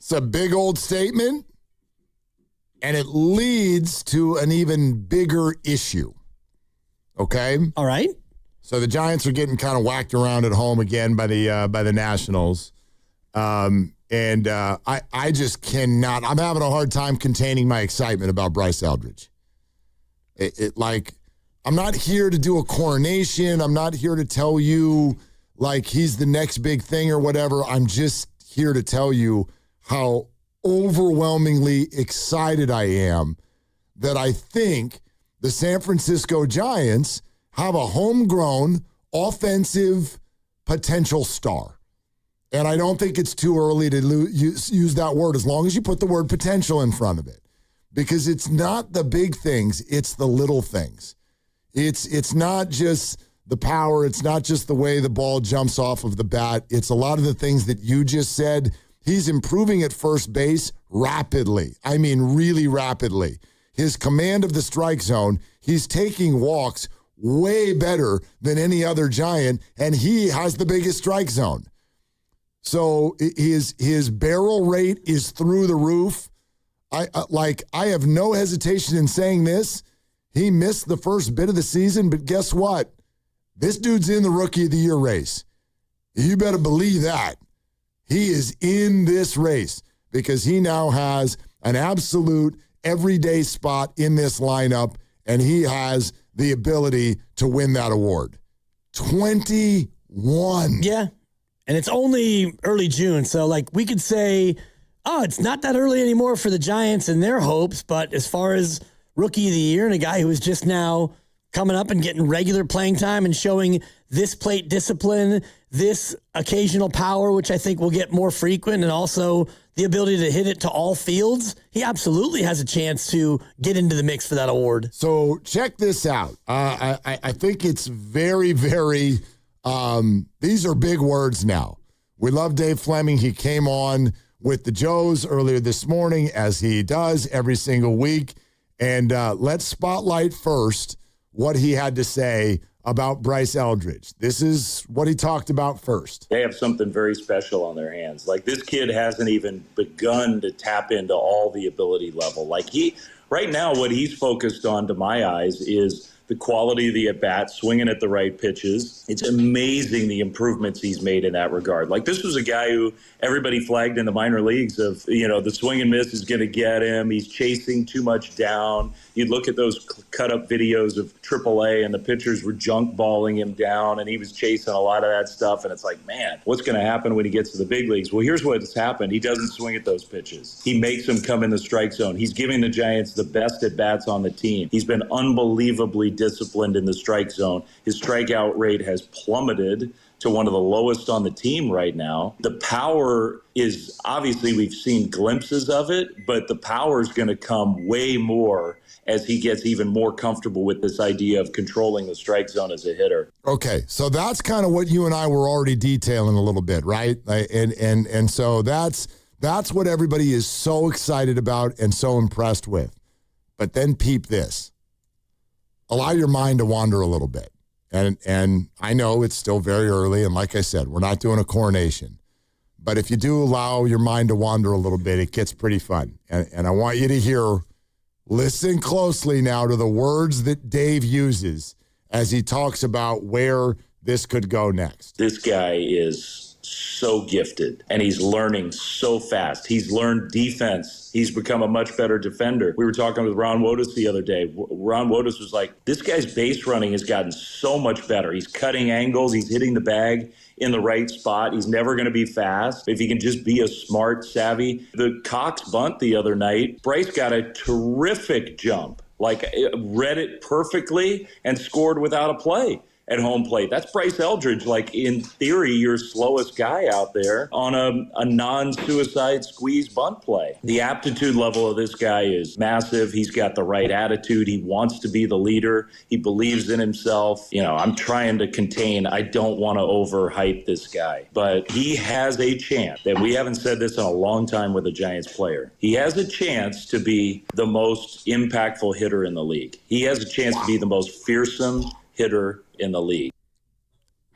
It's a big old statement, and it leads to an even bigger issue. Okay? All right. So the Giants are getting kind of whacked around at home again by the Nationals. I just cannot. I'm having a hard time containing my excitement about Bryce Eldridge. I'm not here to do a coronation. I'm not here to tell you like he's the next big thing or whatever. I'm just here to tell you how overwhelmingly excited I am that I think the San Francisco Giants have a homegrown offensive potential star. And I don't think it's too early to use that word as long as you put the word potential in front of it. Because it's not the big things, it's the little things. It's not just the power, it's not just the way the ball jumps off of the bat. It's a lot of the things that you just said. He's improving at first base rapidly. I mean, really rapidly. His command of the strike zone, he's taking walks way better than any other Giant, and he has the biggest strike zone. So his barrel rate is through the roof. I have no hesitation in saying this. He missed the first bit of the season, but guess what? This dude's in the Rookie of the Year race. You better believe that. He is in this race because he now has an absolute everyday spot in this lineup, and he has the ability to win that award. 21. Yeah, and it's only early June, so we could say, oh, it's not that early anymore for the Giants and their hopes, but as far as Rookie of the Year and a guy who is just now coming up and getting regular playing time and showing this plate discipline, this occasional power, which I think will get more frequent, and also the ability to hit it to all fields, he absolutely has a chance to get into the mix for that award. So check this out. I think it's very, very, these are big words now. We love Dave Fleming. He came on with the Joes earlier this morning, as he does every single week. And let's spotlight first what he had to say about Bryce Eldridge. This is what he talked about first. They have something very special on their hands. This kid hasn't even begun to tap into all the ability level. Right now, what he's focused on, to my eyes, is the quality of the at-bat, swinging at the right pitches. It's amazing the improvements he's made in that regard. This was a guy who everybody flagged in the minor leagues of, the swing and miss is going to get him. He's chasing too much down. You'd look at those cut-up videos of AAA, and the pitchers were junk balling him down, and he was chasing a lot of that stuff. And it's man, what's going to happen when he gets to the big leagues? Well, here's what's happened. He doesn't swing at those pitches. He makes them come in the strike zone. He's giving the Giants the best at-bats on the team. He's been unbelievably disciplined in the strike zone. His strikeout rate has plummeted to one of the lowest on the team right now. The power is, obviously we've seen glimpses of it, but the power is going to come way more as he gets even more comfortable with this idea of controlling the strike zone as a hitter. Okay, so that's kind of what you and I were already detailing a little bit, right? And so that's what everybody is so excited about and so impressed with. But then peep this. Allow your mind to wander a little bit. And I know it's still very early, and like I said, we're not doing a coronation. But if you do allow your mind to wander a little bit, it gets pretty fun. And I want you to listen closely now to the words that Dave uses as he talks about where this could go next. This guy is so gifted, and he's learning so fast. He's learned defense. He's become a much better defender. We were talking with Ron Wotus the other day. Ron Wotus was like, this guy's base running has gotten so much better. He's cutting angles. He's hitting the bag in the right spot. He's never going to be fast. If he can just be a smart, savvy. The Cox bunt the other night, Bryce got a terrific jump, read it perfectly and scored without a play at home plate. That's Bryce Eldridge, in theory, your slowest guy out there on a non-suicide squeeze bunt play. The aptitude level of this guy is massive. He's got the right attitude. He wants to be the leader. He believes in himself. I'm trying to contain. I don't want to overhype this guy, but he has a chance, and we haven't said this in a long time with a Giants player. He has a chance to be the most impactful hitter in the league. He has a chance to be the most fearsome hitter in the league.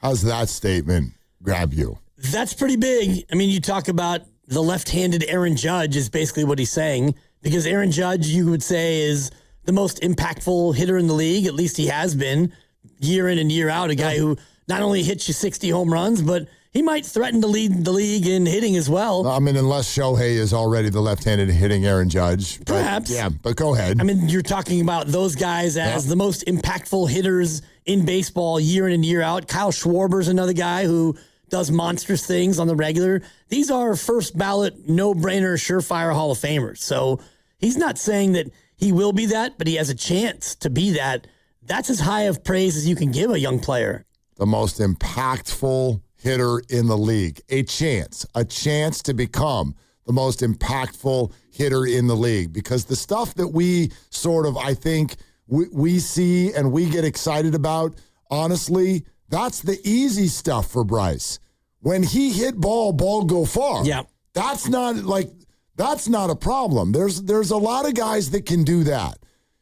How's that statement grab you? That's pretty big. I mean, you talk about the left-handed Aaron Judge is basically what he's saying, because Aaron Judge, you would say, is the most impactful hitter in the league. At least he has been year in and year out, a guy who not only hits you 60 home runs, but he might threaten to lead the league in hitting as well. I mean, unless Shohei is already the left-handed hitting Aaron Judge. Perhaps. But go ahead. I mean, you're talking about those guys as the most impactful hitters in baseball year in and year out. Kyle Schwarber's another guy who does monstrous things on the regular. These are first ballot, no-brainer, surefire Hall of Famers. So he's not saying that he will be that, but he has a chance to be that. That's as high of praise as you can give a young player. The most impactful hitter in the league. A chance to become the most impactful hitter in the league, because the stuff that we sort of, I think, we see and we get excited about, honestly, that's the easy stuff for Bryce. When he hit ball go far. Yeah. That's not a problem. There's a lot of guys that can do that.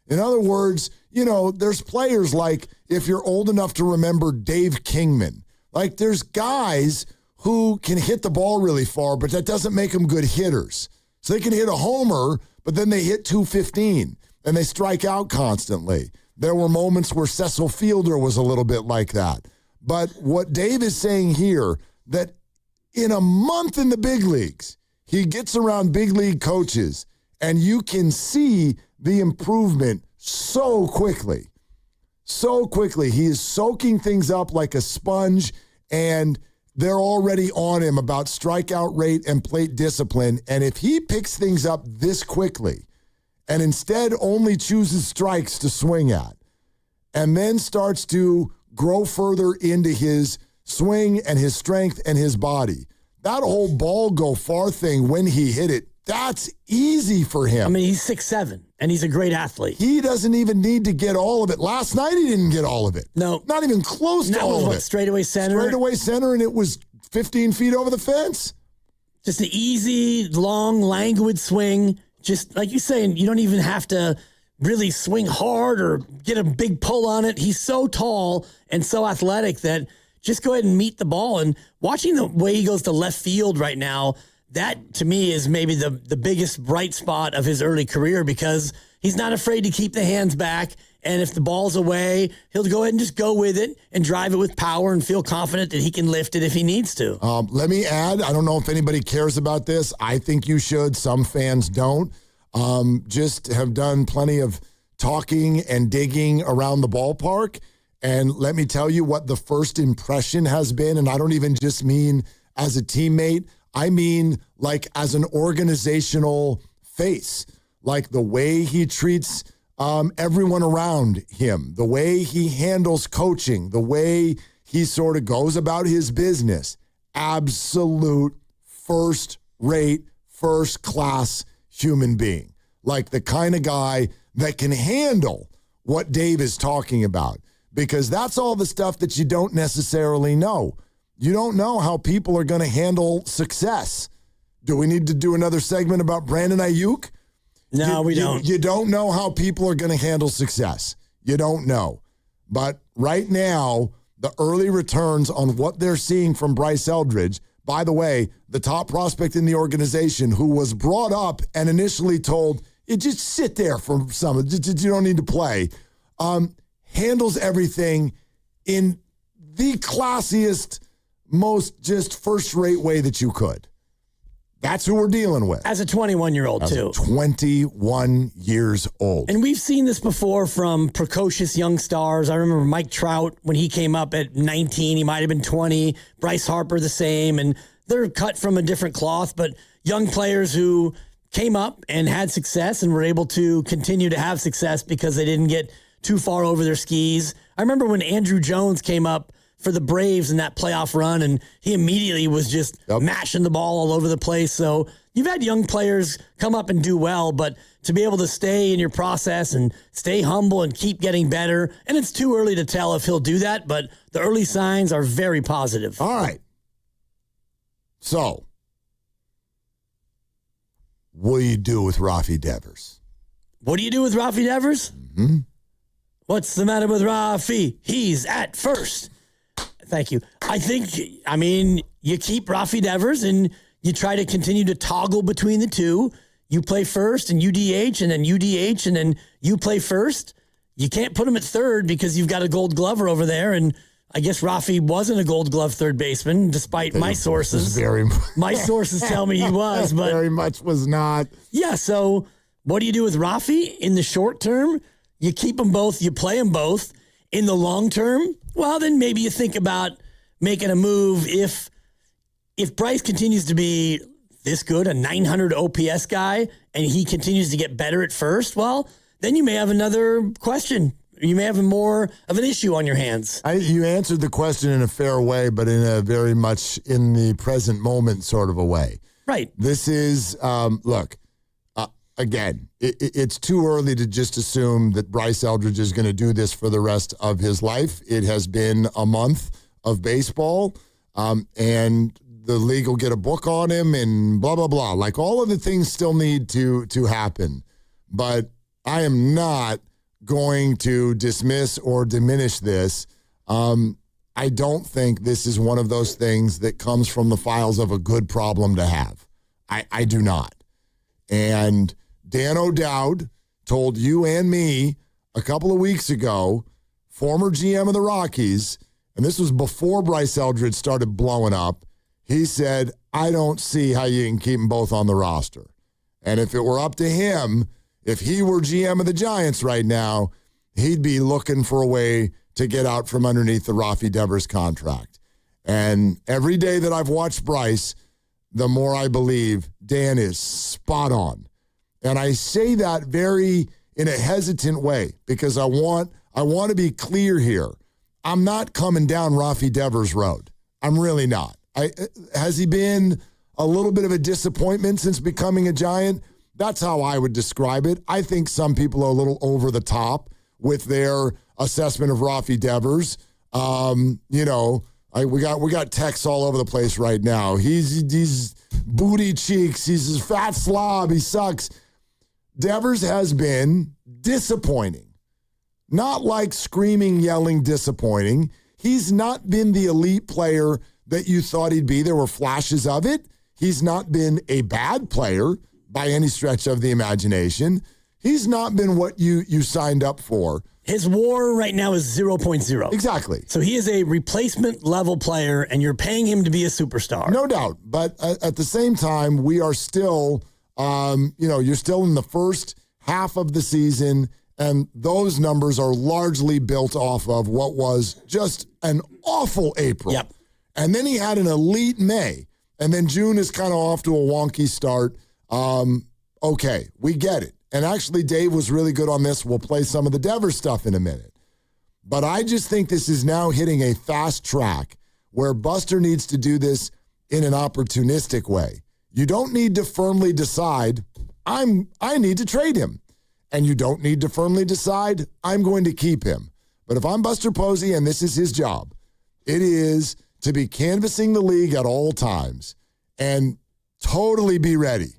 In other words, there's players like, if you're old enough to remember Dave Kingman, like there's guys who can hit the ball really far, but that doesn't make them good hitters. So they can hit a homer, but then they hit 215 and they strike out constantly. There were moments where Cecil Fielder was a little bit like that. But what Dave is saying here, that in a month in the big leagues, he gets around big league coaches and you can see the improvement so quickly. So quickly. He is soaking things up like a sponge, and they're already on him about strikeout rate and plate discipline. And if he picks things up this quickly and instead only chooses strikes to swing at, and then starts to grow further into his swing and his strength and his body, that whole ball go far thing when he hit it, that's easy for him. I mean, he's 6'7", and he's a great athlete. He doesn't even need to get all of it. Last night, he didn't get all of it. No. Not even close to all of it. Straightaway center. Straightaway center, and it was 15 feet over the fence. Just an easy, long, languid swing. Just like you're saying, you don't even have to really swing hard or get a big pull on it. He's so tall and so athletic that just go ahead and meet the ball. And watching the way he goes to left field right now, that, to me, is maybe the biggest bright spot of his early career, because he's not afraid to keep the hands back. And if the ball's away, he'll go ahead and just go with it and drive it with power and feel confident that he can lift it if he needs to. Let me add, I don't know if anybody cares about this. I think you should. Some fans don't. Just have done plenty of talking and digging around the ballpark. And let me tell you what the first impression has been. And I don't even just mean as a teammate. I mean, like, as an organizational face, like the way he treats everyone around him, the way he handles coaching, the way he sort of goes about his business. Absolute first-rate, first-class human being. Like the kind of guy that can handle what Dave is talking about, because that's all the stuff that you don't necessarily know. You don't know how people are going to handle success. Do we need to do another segment about Brandon Ayuk? No, we don't. You don't know how people are going to handle success. You don't know. But right now, the early returns on what they're seeing from Bryce Eldridge, by the way, the top prospect in the organization, who was brought up and initially told, you just sit there for some, you don't need to play, handles everything in the classiest, most just first-rate way that you could. That's who we're dealing with. As a 21-year-old, too. 21 years old. And we've seen this before from precocious young stars. I remember Mike Trout, when he came up at 19, he might have been 20. Bryce Harper, the same. And they're cut from a different cloth, but young players who came up and had success and were able to continue to have success because they didn't get too far over their skis. I remember when Andrew Jones came up for the Braves in that playoff run, and he immediately was just mashing the ball all over the place. So you've had young players come up and do well, but to be able to stay in your process and stay humble and keep getting better, and it's too early to tell if he'll do that, but the early signs are very positive. All right. So, what do you do with Rafael Devers? What do you do with Rafael Devers? Mm-hmm. What's the matter with Raffy? He's at first. Thank you. I think, you keep Rafael Devers and you try to continue to toggle between the two. You play first and you DH, and then you DH, and then you play first. You can't put him at third because you've got a Gold Glover over there, and I guess Raffy wasn't a Gold Glove third baseman, despite my sources. My sources tell me he was, but very much was not. Yeah. So what do you do with Raffy in the short term? You keep them both. You play them both. In the long term, well, then maybe you think about making a move if Bryce continues to be this good, a 900 OPS guy, and he continues to get better at first. Well, then you may have another question. You may have more of an issue on your hands. You answered the question in a fair way, but in a very much in the present moment sort of a way. Right. This is, look, again, it's too early to just assume that Bryce Eldridge is going to do this for the rest of his life. It has been a month of baseball, and the league will get a book on him and blah, blah, blah. Like, all of the things still need to happen. But I am not going to dismiss or diminish this. I don't think this is one of those things that comes from the files of a good problem to have. I do not. And Dan O'Dowd told you and me a couple of weeks ago, former GM of the Rockies, and this was before Bryce Eldridge started blowing up, he said, I don't see how you can keep them both on the roster. And if it were up to him, if he were GM of the Giants right now, he'd be looking for a way to get out from underneath the Rafael Devers contract. And every day that I've watched Bryce, the more I believe Dan is spot on. And I say that very in a hesitant way because I want to be clear here. I'm not coming down Rafael Devers' road. I'm really not. Has he been a little bit of a disappointment since becoming a Giant? That's how I would describe it. I think some people are a little over the top with their assessment of Raffy Devers. We got texts all over the place right now. He's booty cheeks. He's a fat slob. He sucks. Devers has been disappointing. Not like screaming, yelling, disappointing. He's not been the elite player that you thought he'd be. There were flashes of it. He's not been a bad player by any stretch of the imagination. He's not been what you signed up for. His WAR right now is 0.0. Exactly. So he is a replacement level player, and you're paying him to be a superstar. No doubt. But at the same time, we are still, you're still in the first half of the season, and those numbers are largely built off of what was just an awful April. Yep. And then he had an elite May, and then June is kind of off to a wonky start. Okay, we get it. And actually, Dave was really good on this. We'll play some of the Devers stuff in a minute. But I just think this is now hitting a fast track where Buster needs to do this in an opportunistic way. You don't need to firmly decide, I need to trade him. And you don't need to firmly decide, I'm going to keep him. But if I'm Buster Posey and this is his job, it is to be canvassing the league at all times and totally be ready.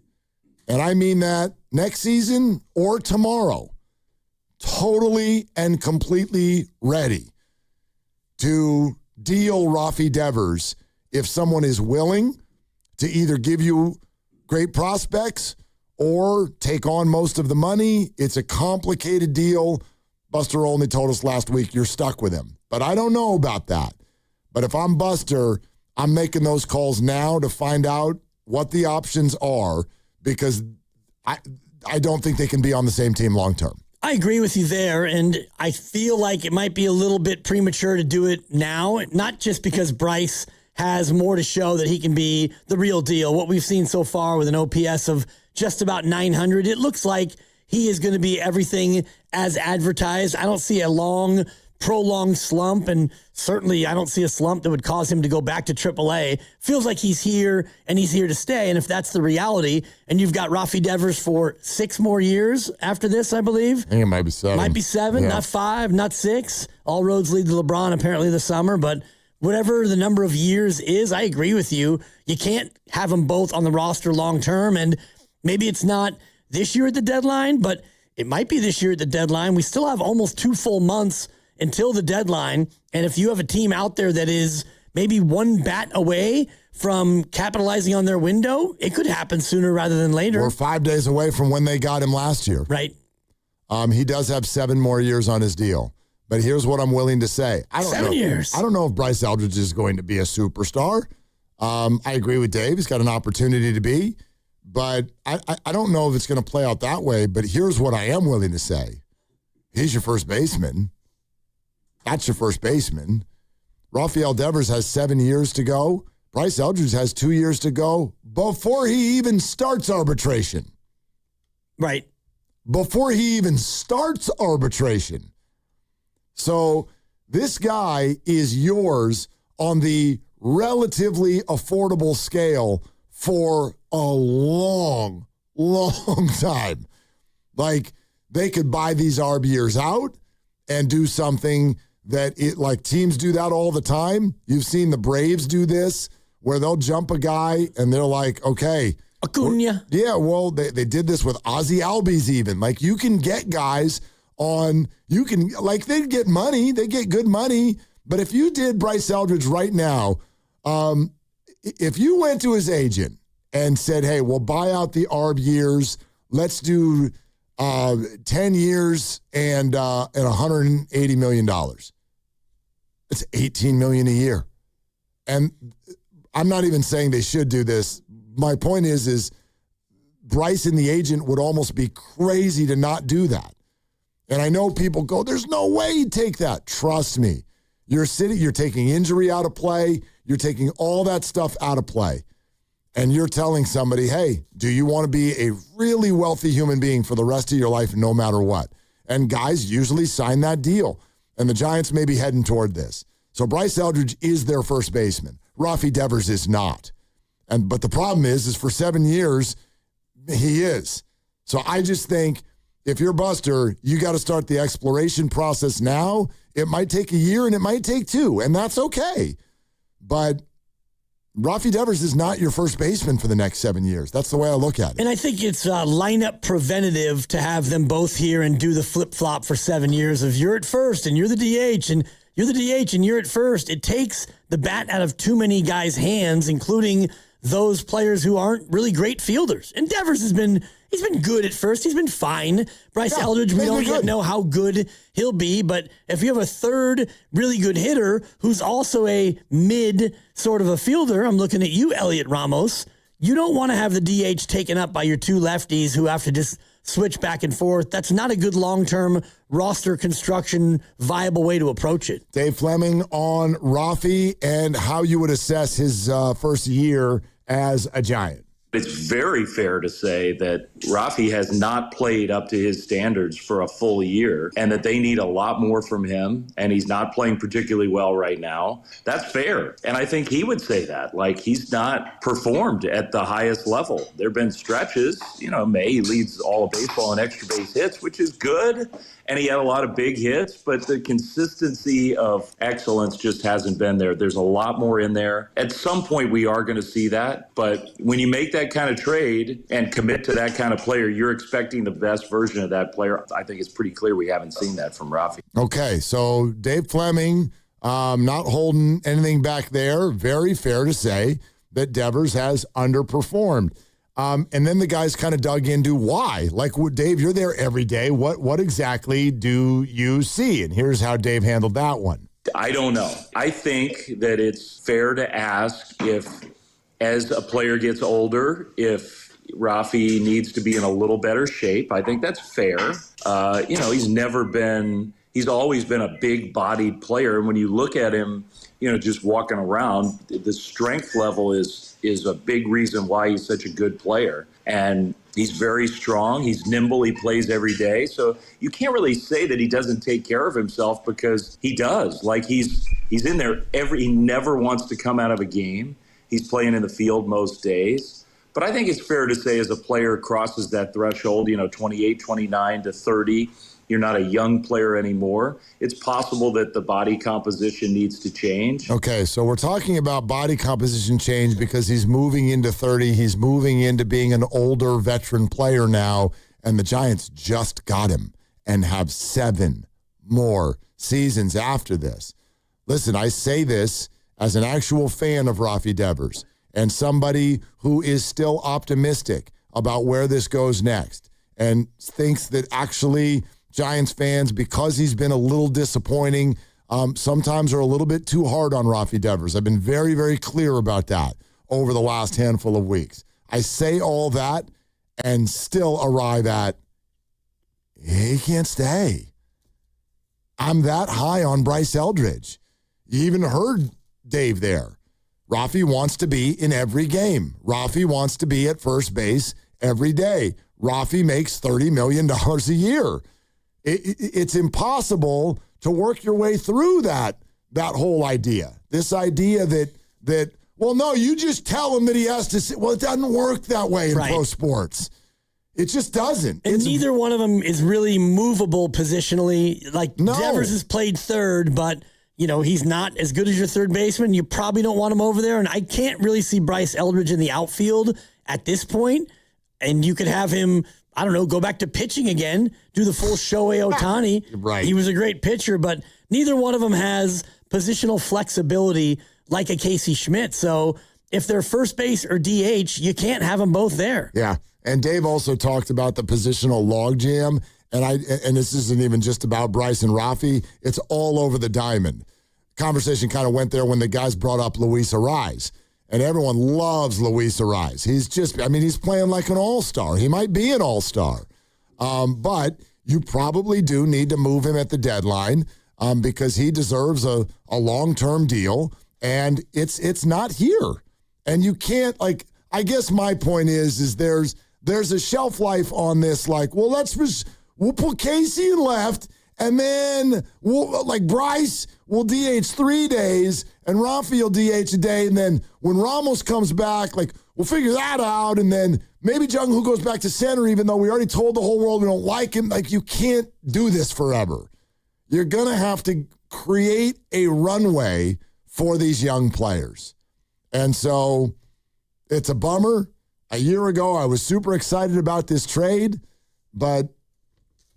And I mean that next season or tomorrow. Totally and completely ready to deal Raffy Devers if someone is willing to either give you great prospects or take on most of the money. It's a complicated deal. Buster only told us last week you're stuck with him. But I don't know about that. But if I'm Buster, I'm making those calls now to find out what the options are because I don't think they can be on the same team long term. I agree with you there, and I feel like it might be a little bit premature to do it now, not just because Bryce has more to show that he can be the real deal. What we've seen so far with an OPS of just about 900, it looks like he is going to be everything as advertised. I don't see a long, prolonged slump, and certainly I don't see a slump that would cause him to go back to AAA. Feels like he's here, and he's here to stay, and if that's the reality, and you've got Raffy Devers for 6 more years after this, I believe. I think it might be 7. Might be 7, yeah. Not 5, not 6. All roads lead to LeBron apparently this summer, but whatever the number of years is, I agree with you. You can't have them both on the roster long term, and maybe it's not this year at the deadline, but it might be this year at the deadline. We still have almost 2 full months until the deadline, and if you have a team out there that is maybe one bat away from capitalizing on their window, it could happen sooner rather than later. We're 5 days away from when they got him last year. Right. He does have 7 more years on his deal. But here's what I'm willing to say. 7 years. I don't know if Bryce Eldridge is going to be a superstar. I agree with Dave. He's got an opportunity to be. But I don't know if it's going to play out that way. But here's what I am willing to say. He's your first baseman. That's your first baseman. Rafael Devers has 7 years to go. Bryce Eldridge has 2 years to go before he even starts arbitration. Right. Before he even starts arbitration. So this guy is yours on the relatively affordable scale for a long, long time. Like, they could buy these arb years out and do something that like teams do that all the time. You've seen the Braves do this, where they'll jump a guy and they're like, okay. Acuna. Yeah, well, they did this with Ozzy Albies even. Like, you can get guys on, they get money. They get good money. But if you did Bryce Eldridge right now, if you went to his agent and said, hey, we'll buy out the arb years, let's do 10 years and $180 million. It's $18 million a year. And I'm not even saying they should do this. My point is Bryce and the agent would almost be crazy to not do that. And I know people go, there's no way he'd take that. Trust me. You're taking injury out of play. You're taking all that stuff out of play. And you're telling somebody, hey, do you want to be a really wealthy human being for the rest of your life no matter what? And guys usually sign that deal. And the Giants may be heading toward this. So Bryce Eldridge is their first baseman. Raffy Devers is not. But the problem is for 7 years, he is. So I just think if you're Buster, you got to start the exploration process now. It might take a year and it might take 2, and that's okay. But Raffy Devers is not your first baseman for the next 7 years. That's the way I look at it. And I think it's lineup preventative to have them both here and do the flip-flop for 7 years of you're at first and you're the DH and you're the DH and you're at first. It takes the bat out of too many guys' hands, including those players who aren't really great fielders. And Devers he's been good at first. He's been fine. Bryce Eldridge, we don't yet know how good he'll be, but if you have a third really good hitter who's also a mid sort of a fielder, I'm looking at you, Elliot Ramos, you don't want to have the DH taken up by your 2 lefties who have to just switch back and forth. That's not a good long-term roster construction viable way to approach it. Dave Fleming on Raffy and how you would assess his first year as a Giant. It's very fair to say that Raffy has not played up to his standards for a full year and that they need a lot more from him, and he's not playing particularly well right now. That's fair. And I think he would say that. Like, he's not performed at the highest level. There have been stretches. May he leads all of baseball in extra base hits, which is good. And he had a lot of big hits, but the consistency of excellence just hasn't been there. There's a lot more in there. At some point, we are going to see that. But when you make that kind of trade and commit to that kind of player, you're expecting the best version of that player. I think it's pretty clear we haven't seen that from Raffy. Okay, so Dave Fleming, not holding anything back there. Very fair to say that Devers has underperformed. And then the guys kind of dug into why. Like, Dave, you're there every day. What exactly do you see? And here's how Dave handled that one. I don't know. I think that it's fair to ask if, as a player gets older, if Raffy needs to be in a little better shape. I think that's fair. He's always been a big-bodied player. And when you look at him, just walking around, the strength level is a big reason why he's such a good player. And he's very strong. He's nimble. He plays every day. So you can't really say that he doesn't take care of himself, because he does. Like, he's in there he never wants to come out of a game. He's playing in the field most days. But I think it's fair to say, as a player crosses that threshold, 28, 29 to 30, you're not a young player anymore. It's possible that the body composition needs to change. Okay, so we're talking about body composition change because he's moving into 30. He's moving into being an older veteran player now, and the Giants just got him and have 7 more seasons after this. Listen, I say this as an actual fan of Raffy Devers, and somebody who is still optimistic about where this goes next and thinks that actually Giants fans, because he's been a little disappointing, sometimes are a little bit too hard on Rafael Devers. I've been very, very clear about that over the last handful of weeks. I say all that and still arrive at, he can't stay. I'm that high on Bryce Eldridge. You even heard Dave there. Raffy wants to be in every game. Raffy wants to be at first base every day. Raffy makes $30 million a year. It's impossible to work your way through that whole idea. This idea that well, no, you just tell him that he has to sit. Well, it doesn't work that way in pro sports. It just doesn't. And neither one of them is really movable positionally. Like Devers has played third, but he's not as good as your third baseman. You probably don't want him over there. And I can't really see Bryce Eldridge in the outfield at this point. And you could have him, I don't know, go back to pitching again, do the full Shohei Ohtani. Right. He was a great pitcher, but neither one of them has positional flexibility like a Casey Schmidt. So if they're first base or DH, you can't have them both there. Yeah. And Dave also talked about the positional logjam. And this isn't even just about Bryce and Raffy. It's all over the diamond. Conversation kind of went there when the guys brought up Luis Ariz. And everyone loves Luis Ariz. He's playing like an all-star. He might be an all-star. But you probably do need to move him at the deadline because he deserves a long-term deal. And it's not here. And you can't, I guess my point is there's a shelf life on this. We'll put Casey in left, and then Bryce will DH 3 days, and Raffy will DH a day, and then when Ramos comes back, we'll figure that out, and then maybe Jung-Hoo goes back to center, even though we already told the whole world we don't like him. You can't do this forever. You're going to have to create a runway for these young players. And so it's a bummer. A year ago, I was super excited about this trade, but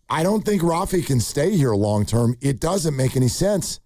I don't think Raffy can stay here long term. It doesn't make any sense.